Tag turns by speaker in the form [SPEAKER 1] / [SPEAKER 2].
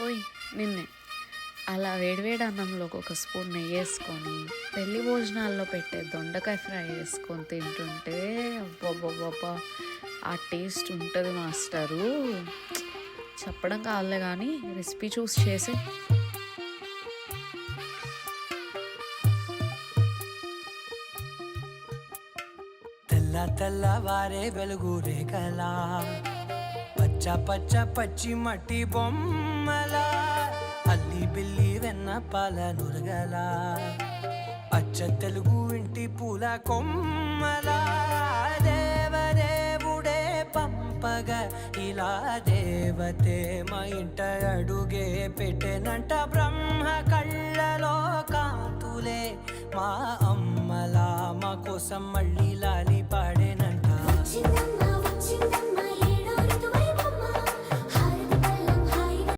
[SPEAKER 1] ఓయ్ నిన్నే అలా వేడివేడి అన్నంలోకి ఒక స్పూన్ నెయ్యి వేసుకొని పెళ్లి భోజనాల్లో పెట్టే దొండకాయ ఫ్రై వేసుకొని తింటుంటే అబ్బబ్బబ్బబ్బా ఆ టేస్ట్ ఉంటుంది మాస్టరు. చెప్పడం కాదులే కానీ రెసిపీ చూసి చేసి.
[SPEAKER 2] తెల్లవారే వెలుగు రేఖలా పచ్చ పచ్చ పచ్చి మట్టి బొమ్మలా అల్లి బిల్లి వెన్న పాల నురగలా అచ్చ తెలుగు ఇంటి పూల కొమ్మలా దేవదేవుడే పంపగా ఇలా దేవతే మా ఇంట అడుగే పెట్టెనంట. బ్రహ్మ కళ్ళలో కాంతులే మా అమ్మలా మా కోసం మళ్ళీ లాలి పాడేనంట.